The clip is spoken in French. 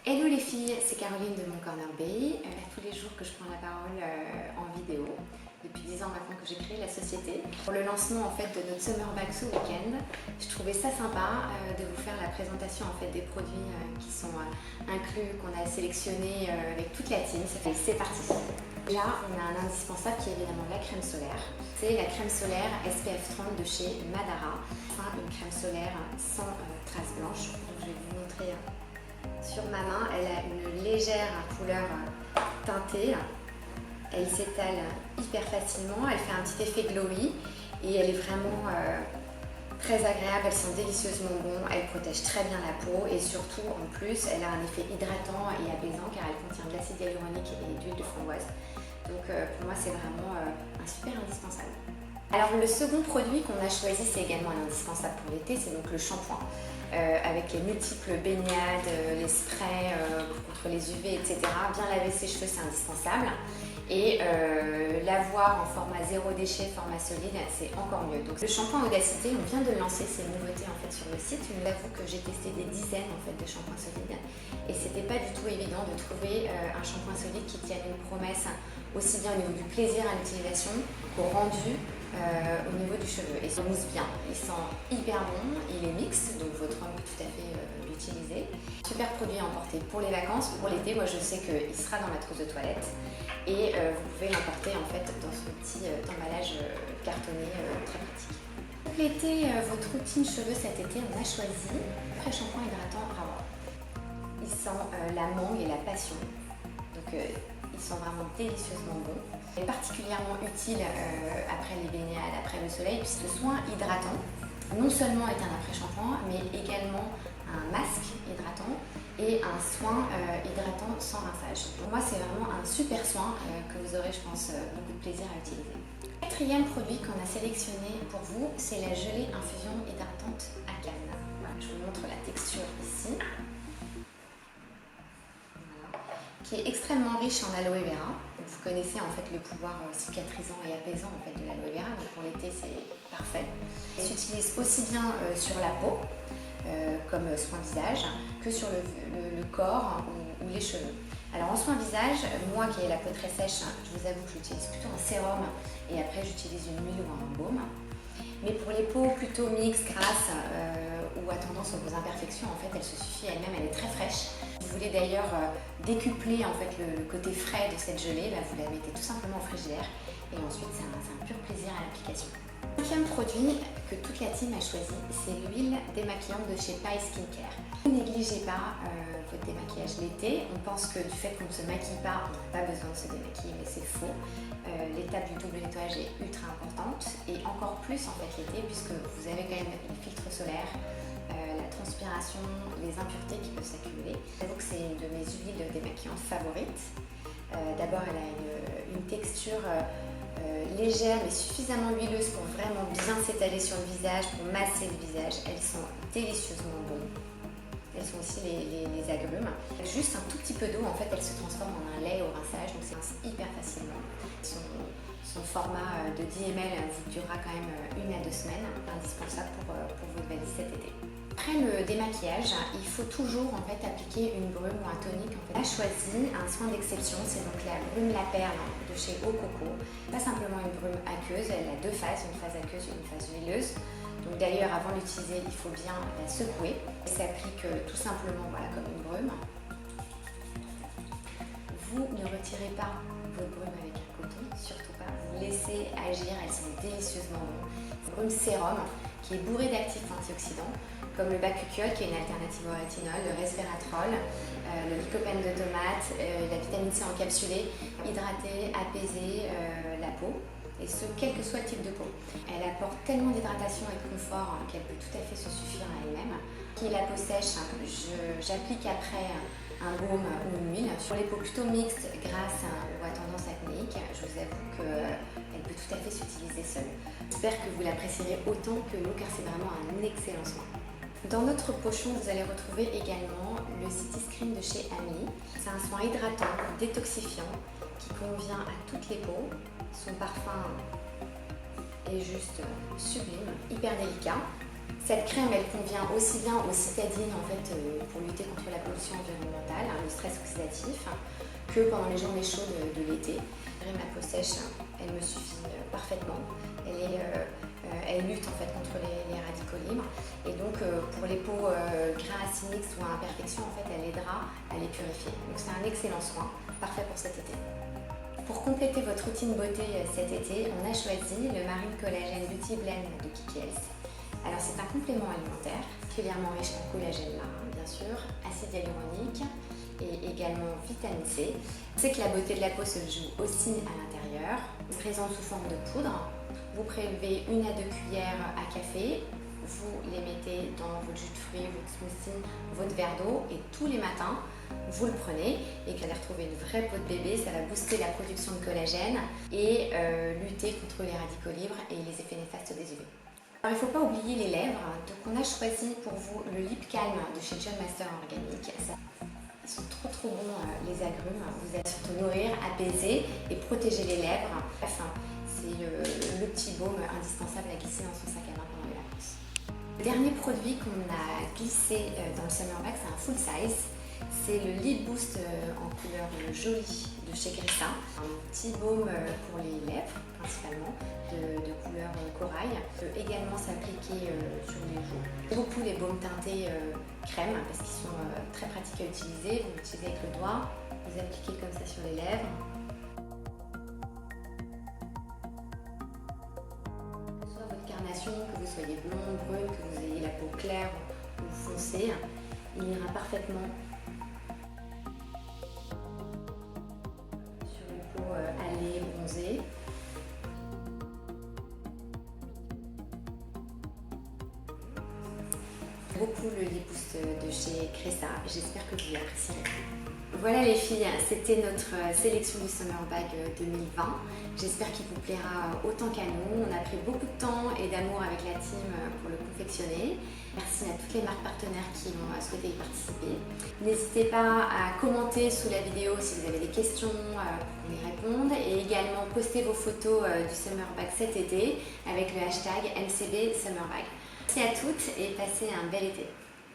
Hello les filles, c'est Caroline de Mon Corner Bay. Tous les jours que je prends la parole en vidéo, depuis 10 ans maintenant que j'ai créé la société. Pour le lancement en fait de notre Summer Bag ce week-end, je trouvais ça sympa de vous faire la présentation en fait des produits qui sont inclus, qu'on a sélectionnés avec toute la team. C'est parti. Là, on a un indispensable qui est évidemment la crème solaire. C'est la crème solaire SPF 30 de chez Madara. Enfin, une crème solaire sans traces blanches. Donc, je vais vous montrer. Sur ma main, elle a une légère couleur teintée, elle s'étale hyper facilement, elle fait un petit effet glowy et elle est vraiment très agréable, elles sont délicieusement bonnes, elle protège très bien la peau et surtout en plus elle a un effet hydratant et apaisant car elle contient de l'acide hyaluronique et d'huile de framboise. Donc pour moi c'est vraiment un super indispensable. Alors le second produit qu'on a choisi, c'est également un indispensable pour l'été, c'est donc le shampoing. Avec les multiples baignades, les sprays contre les UV, etc. Bien laver ses cheveux, c'est indispensable. Et l'avoir en format zéro déchet, format solide, c'est encore mieux. Donc le shampoing Audacité, on vient de lancer ces nouveautés en fait sur le site. Je vous avoue que j'ai testé des dizaines en fait de shampoings solides et c'était pas du tout évident de trouver un shampoing solide qui tienne une promesse aussi bien au niveau du plaisir à l'utilisation qu'au rendu au niveau du cheveu. Et ça mousse bien, il sent hyper bon, il est mixte, donc votre homme peut tout à fait l'utiliser. Super produit à emporter pour les vacances, pour l'été, moi je sais qu'il sera dans ma trousse de toilette et vous pouvez l'emporter en fait dans ce petit emballage cartonné très pratique. Pour compléter votre routine cheveux cet été, on a choisi pré-shampoing hydratant Rawa. Il sent la mangue et la passion, donc ils sont vraiment délicieusement bons. Il est particulièrement utile après les baignades, après le soleil, puisque le soin hydratant, non seulement est un après-shampoing, mais également un masque hydratant et un soin hydratant sans rinçage. Pour moi, c'est vraiment un super soin que vous aurez, je pense, beaucoup de plaisir à utiliser. Le quatrième produit qu'on a sélectionné pour vous, c'est la gelée infusion hydratante à canne. Voilà, je vous montre la texture ici. Qui est extrêmement riche en aloe vera. Vous connaissez en fait le pouvoir cicatrisant et apaisant en fait de l'aloe vera, donc pour l'été c'est parfait. Elle s'utilise aussi bien sur la peau comme soin visage que sur le corps ou les cheveux. Alors en soin visage, moi qui ai la peau très sèche, je vous avoue que j'utilise plutôt un sérum et après j'utilise une huile ou un baume. Mais pour les peaux plutôt mixtes, grasses ou à tendance aux imperfections, en fait, elle se suffit elle-même, elle est très fraîche. Si vous voulez d'ailleurs décupler en fait, le côté frais de cette gelée, vous la mettez tout simplement au frigidaire et ensuite c'est un pur plaisir à l'application. Le cinquième produit que toute la team a choisi, c'est l'huile démaquillante de chez Pai Skincare. Ne négligez pas votre démaquillage l'été. On pense que du fait qu'on ne se maquille pas, on n'a pas besoin de se démaquiller, mais c'est faux. L'étape du double nettoyage est ultra importante et encore plus en fait l'été puisque vous avez quand même les filtres solaires, la transpiration, les impuretés qui peuvent s'accumuler. J'avoue que c'est une de mes huiles démaquillantes favorites. D'abord elle a une texture légère mais suffisamment huileuse pour vraiment bien s'étaler sur le visage, pour masser le visage. Elles sont délicieusement bonnes. Elles sont aussi les agrumes. Juste un tout petit peu d'eau, en fait, elle se transforme en un lait au rinçage, donc c'est hyper facilement. Son format de 10 ml vous durera quand même 1 à 2 semaines, indispensable pour votre valise cet été. Après le démaquillage, il faut toujours en fait appliquer une brume ou un tonique. On a choisi un soin d'exception, c'est donc la brume La Perle de chez Eau Coco. Pas simplement une brume aqueuse, elle a deux phases, une phase aqueuse et une phase huileuse. Donc d'ailleurs, avant de l'utiliser, il faut bien la secouer. Elle s'applique tout simplement voilà, comme une brume. Vous ne retirez pas votre brume avec un coton, surtout pas. Vous laissez agir, elles sont délicieusement bonnes. C'est une brume sérum qui est bourrée d'actifs antioxydants, comme le bakuchiol qui est une alternative au rétinol, le resveratrol, le lycopène de tomate, la vitamine C encapsulée, hydrater, apaiser la peau. Et ce, quel que soit le type de peau. Elle apporte tellement d'hydratation et de confort qu'elle peut tout à fait se suffire à elle-même. Qui est la peau sèche, j'applique après un baume ou une huile. Sur les peaux plutôt mixtes, grasses ou à tendance acnéique, je vous avoue qu'elle peut tout à fait s'utiliser seule. J'espère que vous l'apprécierez autant que nous car c'est vraiment un excellent soin. Dans notre pochon, vous allez retrouver également le City Cream de chez Ami. C'est un soin hydratant, détoxifiant, qui convient à toutes les peaux. Son parfum est juste sublime, hyper délicat. Cette crème, elle convient aussi bien aux citadines en fait, pour lutter contre la pollution environnementale stress oxydatif que pendant les journées chaudes de l'été. Ma peau sèche, elle me suffit parfaitement. Elle lutte en fait contre les radicaux libres et donc pour les peaux grasses, mixtes ou à imperfection, en fait, elle aidera à les purifier. Donc c'est un excellent soin, parfait pour cet été. Pour compléter votre routine beauté cet été, on a choisi le Marine Collagen Beauty Blend de Kiki Health. Alors c'est un complément alimentaire, particulièrement riche en collagène marin, bien sûr, acide hyaluronique et également vitamine C. On sait que la beauté de la peau se joue aussi à l'intérieur, présente sous forme de poudre. Vous prélevez 1 à 2 cuillères à café, vous les mettez dans votre jus de fruits, votre smoothie, votre verre d'eau et tous les matins, vous le prenez et vous allez retrouver une vraie peau de bébé. Ça va booster la production de collagène et lutter contre les radicaux libres et les effets néfastes des UV. Alors, il ne faut pas oublier les lèvres, donc on a choisi pour vous le Lip Calm de chez John Master Organic. Ils sont trop bons les agrumes, vous allez surtout nourrir, apaiser et protéger les lèvres. Enfin, c'est le petit baume indispensable à glisser dans son sac à main pendant les vacances. Le dernier produit qu'on a glissé dans le Summer Bag, c'est un full size. C'est le Lip Boost en couleur jolie de chez Grissa. Un petit baume pour les lèvres, principalement, de couleur corail. Peut également s'appliquer sur les joues. J'aime beaucoup les baumes teintés crème parce qu'ils sont très pratiques à utiliser. Vous l'utilisez avec le doigt, vous appliquez comme ça sur les lèvres. Soit votre carnation, que vous soyez blonde, brune, que vous ayez la peau claire ou foncée, il ira parfaitement sur une peau hâlée, bronzée. Beaucoup le Lip Boost de chez Grissa. J'espère que vous l'apprécierez. Voilà les filles, c'était notre sélection du Summer Bag 2020. J'espère qu'il vous plaira autant qu'à nous. On a pris beaucoup de temps et d'amour avec la team pour le confectionner. Merci à toutes les marques partenaires qui ont souhaité y participer. N'hésitez pas à commenter sous la vidéo si vous avez des questions pour qu'on y réponde et également postez vos photos du Summer Bag cet été avec le hashtag MCB Summer Bag. Merci à toutes et passez un bel été.